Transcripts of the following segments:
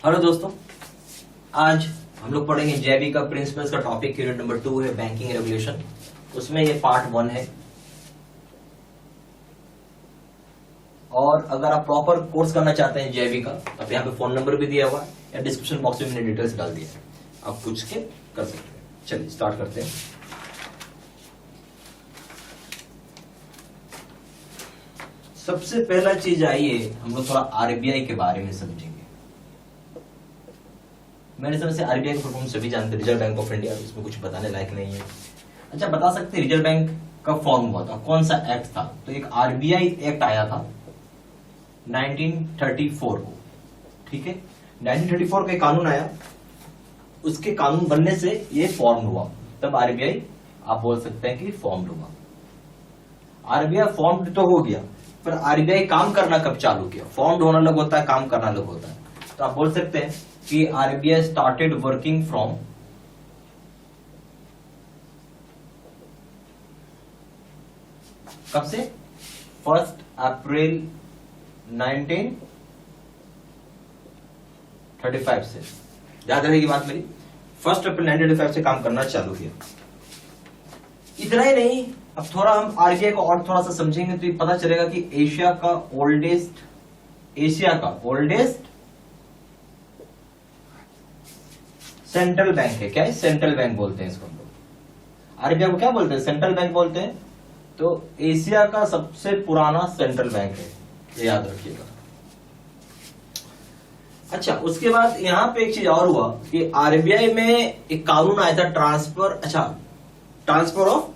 Hello दोस्तों, आज हम लोग पढ़ेंगे जेबी का प्रिंसिपल्स का टॉपिक। यूनिट नंबर 2 है बैंकिंग रेगुलेशन। उसमें ये पार्ट 1 है। और अगर आप प्रॉपर कोर्स करना चाहते हैं जेबी का, तो यहाँ पे फोन नंबर भी दिया हुआ है या डिस्क्रिप्शन बॉक्स में मैंने डिटेल्स डाल दिया है, आप पूछ के कर सकते हैं। चलिए स्टार्ट करते हैं। सबसे पहला चीज आइए हम लोग थोड़ा आरबीआई के बारे में समझेंगे। मेरे समझ से आरबीआई का फुल सभी जानते हैं, रिजर्व बैंक ऑफ इंडिया। इसमें कुछ बताने लायक नहीं है। अच्छा, बता सकते हैं रिजर्व बैंक कब फॉर्म हुआ था, कौन सा एक्ट था? तो एक आरबीआई एक्ट आया था 1934 को। ठीक है, 1934 का कानून आया, उसके कानून बनने से ये फॉर्म हुआ, तब आरबीआई आप बोल सकते हैं कि फॉर्म हुआ। आरबीआई फॉर्म तो हो गया, पर आरबीआई काम करना कब चालू किया? फॉर्म होना अलग होता है, काम करना अलग होता है। तो आप बोल सकते हैं कि आरबीआई स्टार्टेड वर्किंग फ्रॉम कब से? 1 अप्रैल 1935 से। याद रहेगी बात मेरी, 1 अप्रैल 1935 से काम करना चालू किया। इतना ही नहीं, अब थोड़ा हम आरबीआई को और थोड़ा सा समझेंगे तो ये पता चलेगा कि एशिया का ओल्डेस्ट सेंट्रल बैंक है। क्या है? सेंट्रल बैंक बोलते हैं इसको हम लोग। आरबीआई को क्या बोलते हैं? सेंट्रल बैंक बोलते हैं। तो एशिया का सबसे पुराना सेंट्रल बैंक है, ये याद रखिएगा। अच्छा, उसके बाद यहां पे एक चीज और हुआ कि आरबीआई में एक कानून आया था, ट्रांसफर ऑफ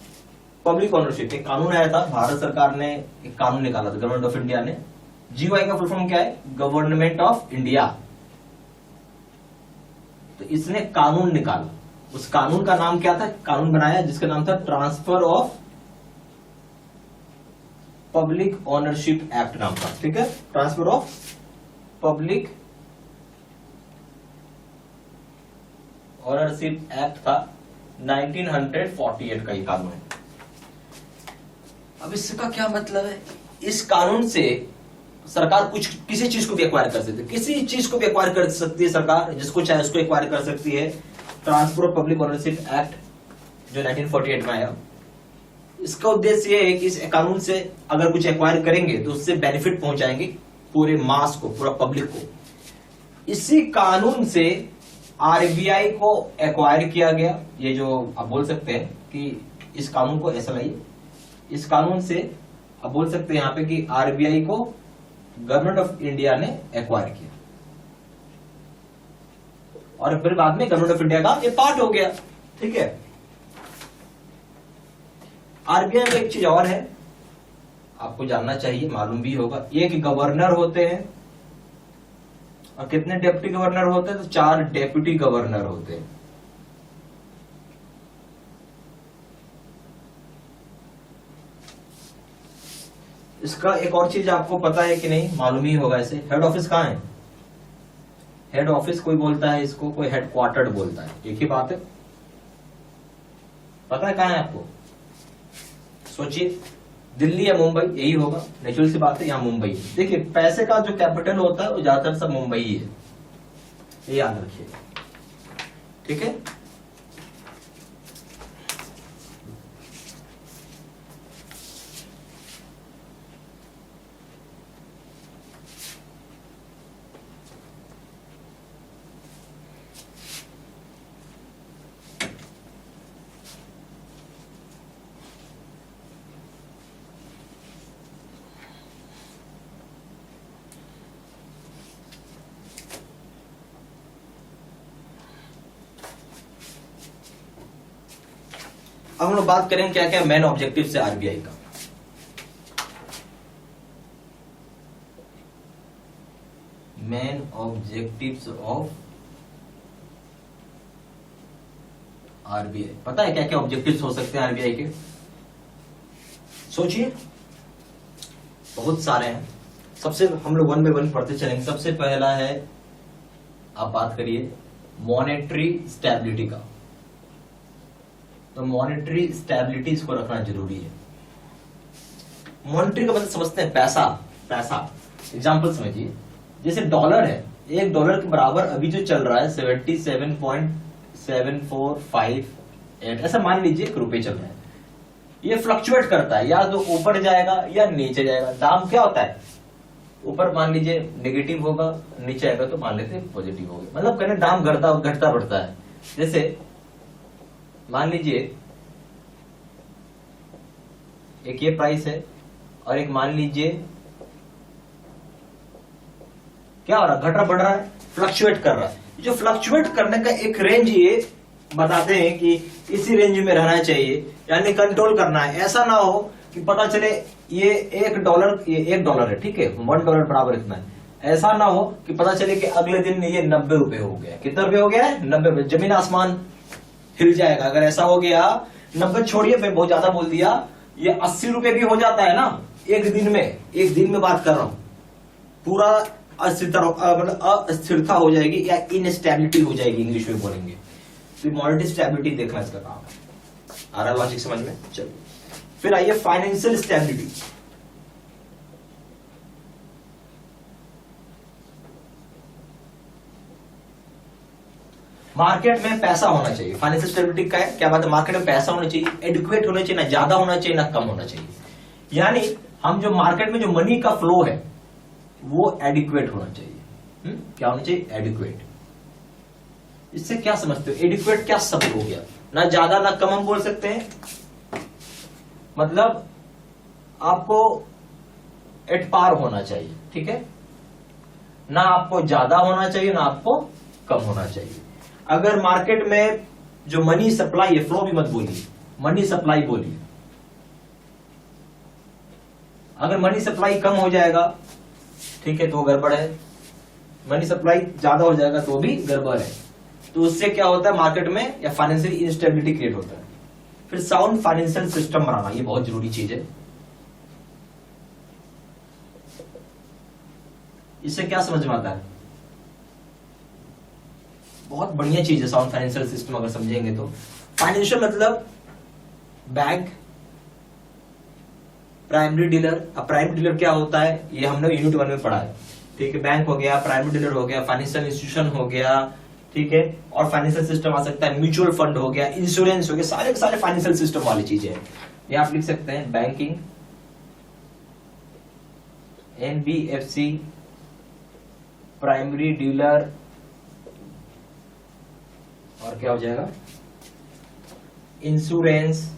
पब्लिक ओनरशिप। एक कानून आया था, भारत सरकार ने एक कानून निकाला था, गवर्नमेंट ऑफ इंडिया ने। जीओआई का फुल फॉर्म क्या है? Government of India. तो इसने कानून निकाला, उस कानून का नाम क्या था? कानून बनाया जिसका नाम था transfer of public ownership act नाम था। ठीक है, transfer of public ownership act था, 1948 का ये कानून है। अब इसका क्या मतलब है? इस कानून से सरकार कुछ किसी चीज को भी एक्वायर कर सकती है, किसी चीज को भी एक्वायर कर सकती है सरकार, जिसको चाहे उसको एक्वायर कर सकती है। Transfer of public ownership act जो 1948 में आया, इसका उद्देश्य ये है कि इस कानून से अगर कुछ एक्वायर करेंगे तो उससे बेनिफिट पहुंचाएंगे पूरे मास को, पूरा पब्लिक को। इसी कानून से आरबीआई को एक्वायर किया गया। ये जो आप बोल सकते हैं कि इस कानून को ऐसा लाइए, इस कानून से आप बोल सकते हैं यहां पे कि आरबीआई को गवर्नमेंट ऑफ इंडिया ने एक्वायर किया, और फिर बाद में गवर्नमेंट ऑफ इंडिया का ये पार्ट हो गया। ठीक है, आरबीआई में एक चीज और है, आपको जानना चाहिए, मालूम भी होगा, ये कि गवर्नर होते हैं। और कितने डेप्यूटी गवर्नर होते हैं? तो 4 डेप्यूटी गवर्नर होते हैं। इसका एक और चीज आपको पता है कि नहीं, मालूम ही होगा इसे, हेड ऑफिस कहां है? हेड ऑफिस कोई बोलता है इसको, कोई हेडक्वार्टर्ड बोलता है, एक ही बात है। पता है कहां है आपको? सोचिए, दिल्ली या मुंबई, यही होगा, नेचुरल सी बात है, यहां मुंबई है। देखिए, पैसे का जो कैपिटल होता है वो ज्यादातर सब मुंबई ही है, ये याद रखिएगा। ठीक है, अब हम लोग बात करेंगे क्या क्या मेन ऑब्जेक्टिव से आरबीआई का। मेन ऑब्जेक्टिव्स ऑफ आरबीआई, पता है क्या क्या ऑब्जेक्टिव्स हो सकते हैं आरबीआई के? सोचिए, बहुत सारे हैं। सबसे हम लोग 1 बाय 1 पढ़ते चलेंगे। सबसे पहला है, आप बात करिए मॉनेटरी स्टेबिलिटी का। तो मॉनेटरी स्टेबिलिटी इसको रखना जरूरी है। मॉनेटरी का मतलब समझते हैं पैसा। पैसा एग्जाम्पल समझिए, जैसे डॉलर है, एक डॉलर के बराबर अभी जो चल रहा है 77.7458, ऐसा मान लीजिए एक रुपए चल रहा है। ये फ्लक्चुएट करता है, या तो ऊपर जाएगा या नीचे जाएगा। दाम क्या होता है, ऊपर मान लीजिए नेगेटिव होगा, नीचे आएगा तो मान लेते पॉजिटिव होगा। मतलब कहने दाम घटता घटता बढ़ता है। जैसे मान लीजिए एक ये प्राइस है और एक मान लीजिए क्या हो रहा है, घट रहा बढ़ रहा है, फ्लक्चुएट कर रहा है। जो फ्लक्चुएट करने का एक रेंज ये बताते हैं कि इसी रेंज में रहना चाहिए, यानी कंट्रोल करना है। ऐसा ना हो कि पता चले ये $1 है, ठीक है, $1 बराबर इतना है। ऐसा ना हो कि पता चले कि अगले दिन ये 90 रुपए हो गया। कितना रुपए हो गया है, 90 रुपए। जमीन आसमान हिल जाएगा अगर ऐसा हो गया। 90 छोड़िए, मैं बहुत ज्यादा बोल दिया, ये 80 रुपए भी हो जाता है ना एक दिन में बात कर रहा हूं। पूरा अस्थिरता हो जाएगी या इनस्टेबिलिटी हो जाएगी, इंग्लिश में बोलेंगे तो मॉनेटरी स्टेबिलिटी देखना इसका काम है। आ रहा लॉजिक समझ में? चलिए फिर आइए फाइनेंशियल स्टेबिलिटी। मार्केट में पैसा होना चाहिए। फाइनेंशियल स्टेबिलिटी का क्या बात है, मार्केट में पैसा होना चाहिए, एडुकेट होना चाहिए, ना ज्यादा होना चाहिए ना कम होना चाहिए। यानी हम जो मार्केट में जो मनी का फ्लो है वो एडिक्वेट होना चाहिए। क्या होना चाहिए, एडिक्वेट। इससे क्या समझते हो, एडिक्वेट क्या शब्द हो गया, ना ज्यादा ना कम हम बोल सकते हैं। मतलब आपको एट पार होना चाहिए, ठीक है, ना आपको ज्यादा होना चाहिए ना आपको कम होना चाहिए। अगर मार्केट में जो मनी सप्लाई है, फ्लो भी मत बोलिए, मनी सप्लाई बोलिए। अगर मनी सप्लाई कम हो जाएगा, ठीक है, तो गड़बड़ है। मनी सप्लाई ज्यादा हो जाएगा तो भी गड़बड़ है। तो उससे क्या होता है, मार्केट में या फाइनेंशियल इंस्टेबिलिटी क्रिएट होता है। फिर साउंड फाइनेंशियल सिस्टम बनाना, ये बहुत जरूरी चीज है। इससे क्या समझ में आता है, बहुत बढ़िया चीज है साउंड फाइनेंशियल सिस्टम अगर समझेंगे तो। फाइनेंशियल मतलब बैंक, प्राइमरी डीलर। अब प्राइमरी डीलर क्या होता है, ये हमने यूनिट 1 में पढ़ा है, ठीक है। बैंक हो गया, प्राइमरी डीलर हो गया, फाइनेंशियल इंस्टीट्यूशन हो गया, ठीक है, और फाइनेंशियल सिस्टम आ सकता है, म्यूचुअल फंड हो गया, इंश्योरेंस हो गया, सारे के सारे फाइनेंशियल सिस्टम वाली चीजें हैं। ये आप लिख सकते हैं, बैंकिंग, एनबीएफसी, प्राइमरी डीलर, और क्या हो जाएगा, इंश्योरेंस,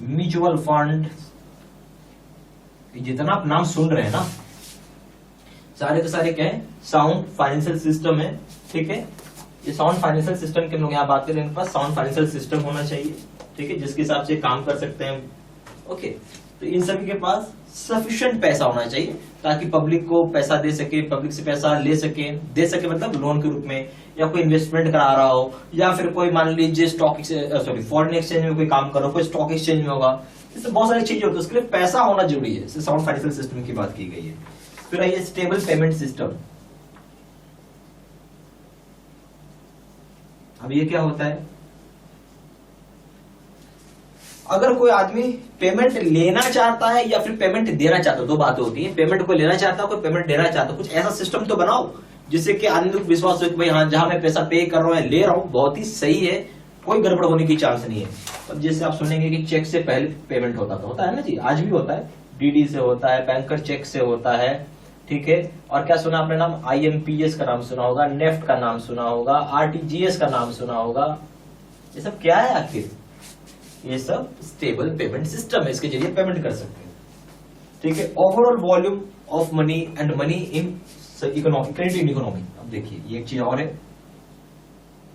म्यूचुअल फंड। जितना आप नाम सुन रहे हैं ना, सारे के सारे क्या है, साउंड फाइनेंशियल सिस्टम है, ठीक है। ये साउंड फाइनेंशियल सिस्टम के हम लोग यहाँ बात करें, इनके पास साउंड फाइनेंशियल सिस्टम होना चाहिए, ठीक है, जिसके हिसाब से काम कर सकते हैं। ओके, तो इन सभी के पास सफिशिएंट पैसा होना चाहिए ताकि पब्लिक को पैसा दे सके, पब्लिक से पैसा ले सके, दे सके मतलब लोन के रूप में, या कोई इन्वेस्टमेंट करा रहा हो, या फिर कोई मान लीजिए फॉरेन एक्सचेंज में कोई काम करो, कोई स्टॉक एक्सचेंज में होगा। इससे बहुत सारी चीजें होती है, उसके लिए पैसा होना जरूरी है। इससे साउंड फाइनेंशियल सिस्टम की बात की गई है। फिर आइए स्टेबल पेमेंट सिस्टम। अब ये क्या होता है, अगर कोई आदमी पेमेंट लेना चाहता है या फिर पेमेंट देना चाहता है, दो बातें होती है, पेमेंट को लेना चाहता है, कोई पेमेंट देना चाहता है, कुछ ऐसा सिस्टम तो बनाओ जिससे कि आदमी को विश्वास हो कि भाई हाँ, जहां मैं पैसा पे कर रहा हूं ले रहा हूं बहुत ही सही है, कोई गड़बड़ होने की चांस नहीं है। अब जैसे आप सुनेंगे कि चेक से पहले पेमेंट होता है ना जी, आज भी होता है, डीडी से होता है, बैंकर चेक से होता है, ठीक है। और क्या सुना आपने नाम, आईएमपीएस का नाम सुना होगा, नेफ्ट का नाम सुना होगा, आरटीजीएस का नाम सुना होगा। ये सब क्या है आखिर, ये सब स्टेबल पेमेंट सिस्टम है, इसके जरिए पेमेंट कर सकते हैं, ठीक है। Overall volume of money and money in economy, credit in economy. अब देखिए ये एक चीज और है,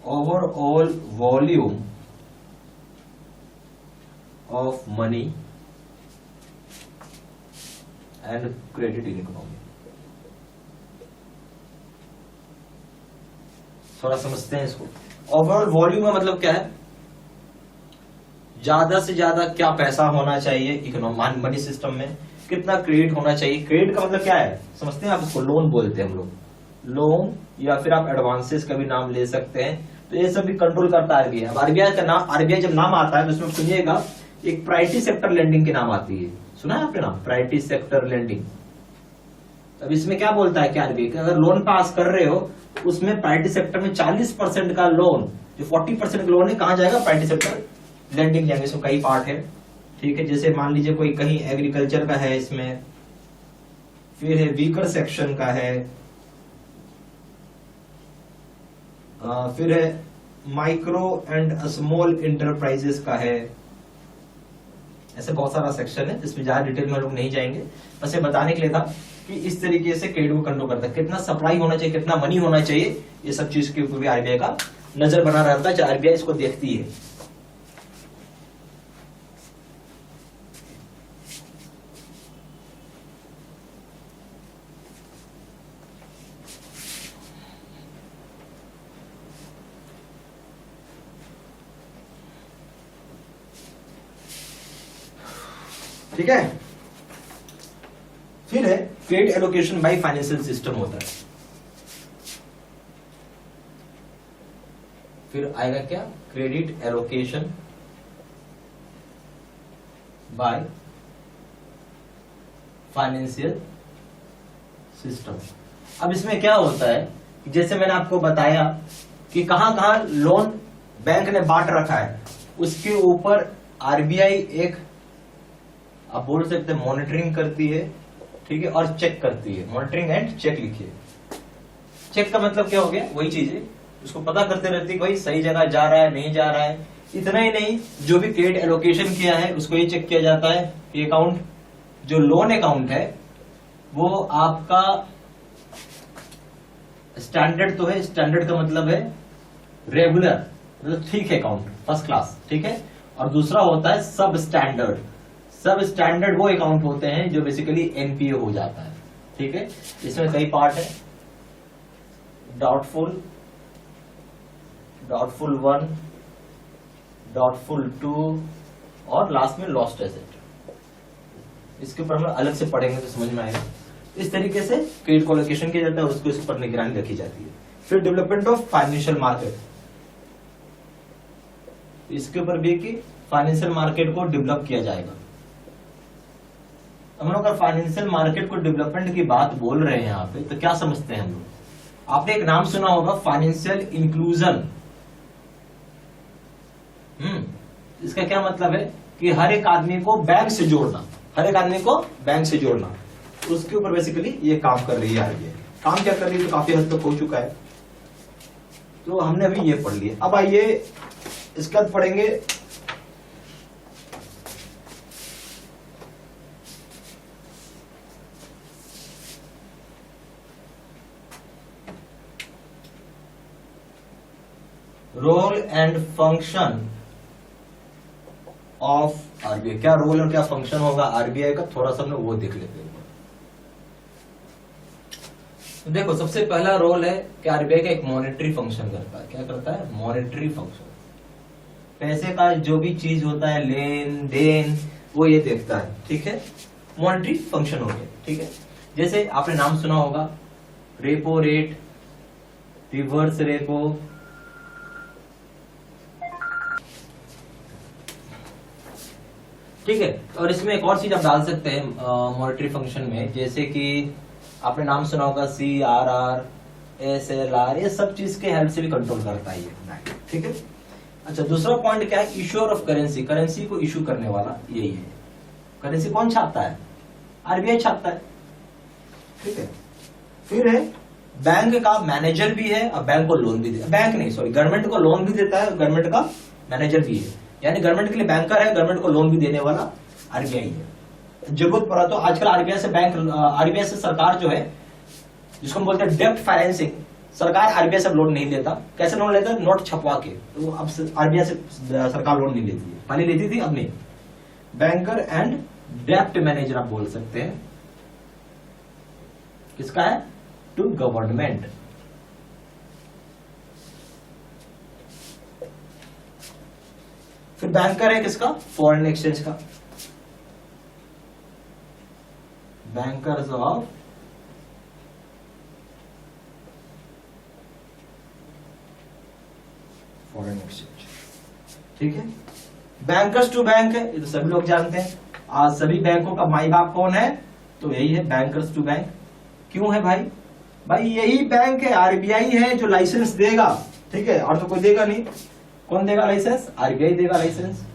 overall volume of money and credit in economy. थोड़ा समझते हैं इसको। ओवरऑल वॉल्यूम का मतलब क्या है, ज्यादा से ज्यादा क्या पैसा होना चाहिए इकोनॉमी मनी सिस्टम में, कितना क्रेडिट होना चाहिए। क्रेडिट का मतलब क्या है समझते हैं आप, इसको लोन बोलते हैं हम लोग, लोन या फिर आप एडवांसेस का भी नाम ले सकते हैं। तो ये सब भी कंट्रोल करता है आरबीआई। अब आरबीआई का नाम, आरबीआई जब नाम आता है तो उसमें सुनिएगा एक प्रायोरिटी सेक्टर लेंडिंग की नाम आती है, सुना है आपने नाम, प्रायोरिटी सेक्टर लेंडिंग। अब इसमें क्या बोलता है कि आरबीआई अगर लोन पास कर रहे हो उसमें प्राइवेट सेक्टर में 40% का लोन, जो 40% का लोन है कहाँ जाएगा, प्राइवेट सेक्टर लैंडिंग जाएंगे। इसमें कई पार्ट है, ठीक है। जैसे मान लीजिए कोई कहीं एग्रीकल्चर का है, इसमें फिर है वीकर सेक्शन का है, फिर है माइक्रो एंड स्मॉल इंटरप्राइजेस का है। ऐसे बहुत सारा सेक्शन है जिसमें ज्यादा डिटेल में लोग नहीं जाएंगे, बस ये बताने के लिए था कि इस तरीके से क्रेडिट को कंट्रोल करता है, कितना सप्लाई होना चाहिए, कितना मनी होना चाहिए, ये सब चीज के ऊपर भी आरबीआई का नजर बना रहता है, आरबीआई इसको देखती है। ठीक है। फिर है credit allocation by financial system होता है। फिर आएगा क्या, credit allocation by financial system. अब इसमें क्या होता है, जैसे मैंने आपको बताया कि कहां कहां लोन बैंक ने बांट रखा है, उसके ऊपर आरबीआई एक, आप बोल सकते हैं मॉनिटरिंग करती है, ठीक है, और चेक करती है। मॉनिटरिंग एंड चेक लिखिए। चेक का मतलब क्या हो गया, वही चीज है, उसको पता करते रहती है भाई सही जगह जा रहा है नहीं जा रहा है। इतना ही नहीं, जो भी क्रेडिट एलोकेशन किया है उसको ये चेक किया जाता है कि अकाउंट, जो लोन अकाउंट है वो आपका स्टैंडर्ड तो है, स्टैंडर्ड का मतलब है रेगुलर, मतलब ठीक है, अकाउंट फर्स्ट क्लास, ठीक है। और दूसरा होता है सब स्टैंडर्ड। सब स्टैंडर्ड वो अकाउंट होते हैं जो बेसिकली एनपीए हो जाता है, ठीक है। इसमें कई पार्ट है, डाउटफुल, डाउटफुल 1, डाउटफुल 2 और लास्ट में लॉस्ट एसेट। इसके ऊपर हम अलग से पढ़ेंगे तो समझ में आएगा। इस तरीके से क्रेडिट को एलोकेशन किया जाता है और उसको इस पर निगरानी रखी जाती है। फिर डेवलपमेंट ऑफ फाइनेंशियल मार्केट, इसके ऊपर भी कि फाइनेंशियल मार्केट को डेवलप किया जाएगा। हम लोग अगर फाइनेंशियल मार्केट को डेवलपमेंट की बात बोल रहे हैं यहाँ पे, तो क्या समझते हैं हम लोग, आपने एक नाम सुना होगा फाइनेंशियल इंक्लूजन। इसका क्या मतलब है कि हर एक आदमी को बैंक से जोड़ना, हर एक आदमी को बैंक से जोड़ना, उसके ऊपर बेसिकली ये काम कर रही है आरबीआई। काम क्या कर रही है तो काफी हद तक हो चुका है, तो हमने अभी ये पढ़ लिया। अब आइए इसके बाद पढ़ेंगे role and function of RBI. क्या रोल और क्या फंक्शन होगा आरबीआई का, थोड़ा सा हम लोग वो देख लेते हैं। तो देखो, सबसे पहला रोल है कि आरबीआई का एक मॉनेटरी फंक्शन करता है। क्या करता है, मॉनेटरी फंक्शन। पैसे का जो भी चीज होता है, लेन देन, वो ये देखता है, ठीक है। मॉनेटरी फंक्शन हो गया, ठीक है। जैसे आपने नाम सुना होगा रेपो रेट, रिवर्स रेपो, ठीक है। और इसमें एक और चीज आप डाल सकते हैं मॉनेटरी फंक्शन में, जैसे कि आपने नाम सुना होगा CRR, SLR, ये सब चीज के हेल्प से भी कंट्रोल करता है ये, ठीक है। अच्छा, दूसरा पॉइंट क्या है, इश्यूअर ऑफ करेंसी। करेंसी को इशू करने वाला यही है। करेंसी कौन छापता है, आरबीआई छापता है, ठीक है। फिर है बैंक का मैनेजर भी है और बैंक को लोन भी देता है, बैंक नहीं सॉरी गवर्नमेंट को लोन भी देता है, गवर्नमेंट का मैनेजर भी है, यानी गवर्नमेंट के लिए बैंकर है, गवर्नमेंट को लोन भी देने वाला आरबीआई है। जरूरत पड़ा तो आजकल आरबीआई से बैंक, आरबीआई से सरकार जो है, जिसको हम बोलते हैं डेप्ट फाइनेंसिंग, सरकार आरबीआई से लोन नहीं लेता। कैसे लोन लेता है, नोट छपवा के। तो अब आरबीआई से सरकार लोन नहीं लेती है, पहले लेती थी, अब नहीं। बैंकर एंड डेप्ट मैनेजर आप बोल सकते हैं, किसका है, टू गवर्नमेंट। फिर बैंकर है किसका, फॉरेन एक्सचेंज का, बैंकर्स ऑफ फॉरेन एक्सचेंज, ठीक है। बैंकर्स टू बैंक है, ये तो सभी लोग जानते हैं। आज सभी बैंकों का माई बाप कौन है, तो यही है बैंकर्स टू बैंक। क्यों है भाई? भाई यही बैंक है, आरबीआई है जो लाइसेंस देगा, ठीक है, और तो कोई देगा नहीं। कौन देगा लाइसेंस? आरबीआई देगा लाइसेंस।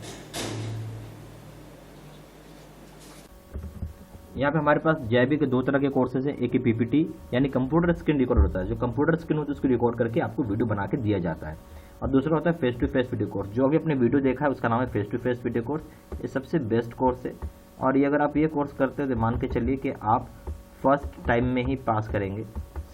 यहाँ पे हमारे पास जेआईबी के दो तरह के कोर्सेज है, एक ही पीपीटी यानी कंप्यूटर स्क्रीन रिकॉर्ड होता है, जो कंप्यूटर स्क्रीन होती है उसको रिकॉर्ड करके आपको वीडियो बना के दिया जाता है, और दूसरा होता है face to face video course. जो अभी अपने वीडियो देखा है उसका नाम है face to face video course. ये सबसे बेस्ट कोर्स है, और ये अगर आप ये कोर्स करते हो तो मान के चलिए कि आप फर्स्ट टाइम में ही पास करेंगे।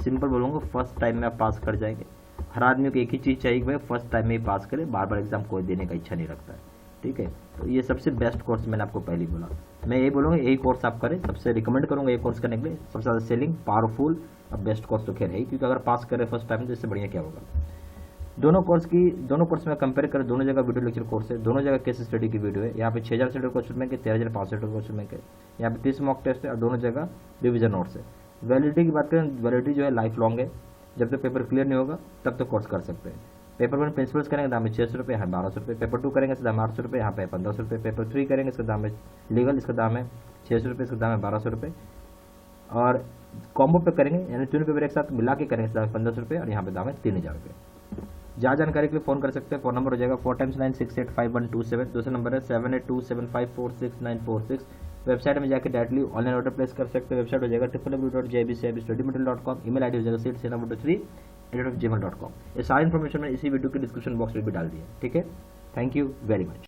सिंपल बोलूँगा, फर्स्ट टाइम में आप पास कर जाएंगे। हर आदमी को एक ही चीज़ चाहिए कि भाई फर्स्ट टाइम में ही पास करे, बार बार एग्जाम कोई देने का इच्छा नहीं रखता है, ठीक है। तो ये सबसे बेस्ट कोर्स मैंने आपको पहले बोला, मैं यही बोलूँगा यही कोर्स आप करें, सबसे रिकमेंड करूँगा ये कोर्स करने के लिए। सबसे ज़्यादा सेलिंग, पावरफुल और बेस्ट कोर्स तो खैर है, क्योंकि अगर पास करें फर्स्ट टाइम तो इससे बढ़िया क्या होगा। दोनों कोर्स में कंपेयर करें, दोनों जगह वीडियो लेक्चर कोर्स है, दोनों जगह केस स्टडी की वीडियो है। यहाँ पे 6000 से क्वेश्चन बैंक है, 13500 क्वेश्चन बैंक है। यहाँ पे 30 मॉक टेस्ट है, और दोनों जगह रिविजन नोट्स है। वैलिडिटी की बात करें, वैलिडिटी जो है लाइफ लॉन्ग है, जब तक पेपर क्लियर नहीं होगा तब तक कोर्स कर सकते हैं। पेपर 1 प्रिंसिपल्स करेंगे दाम है 600 रुपये, यहाँ 1200 रुपये। पेपर 2 करेंगे इसका दाम 800 रुपये, यहाँ पे 1500 रुपये। पेपर 3 करेंगे इसका दाम है लीगल, इसका दाम है 600 रुपये, इसका दाम है 1200 रुपये। और कॉम्बो पे करेंगे यानी तीनों पेपर एक साथ मिला के करेंगे इसका दाम है 1500 रुपये, और यहाँ पे दाम है 3000 रुपये। ज़्यादा जानकारी के लिए फ़ोन कर सकते हैं। फ़ोन नंबर हो जाएगा 4 × 9685127। दूसरा नंबर है 7827546946। वेबसाइट में जाकर डायरेक्टली ऑनलाइन ऑर्डर प्लेस कर सकते हैं। वेबसाइट हो जाएगा www.jbcibstudymaterial.com। ईमेल आईडी हो जाएगा seat3@gmail.com। ये सारी इन्फॉर्मेशन मैंने इसी वीडियो के डिस्क्रिप्शन बॉक्स में भी डाल दी है, ठीक है। Thank you very much.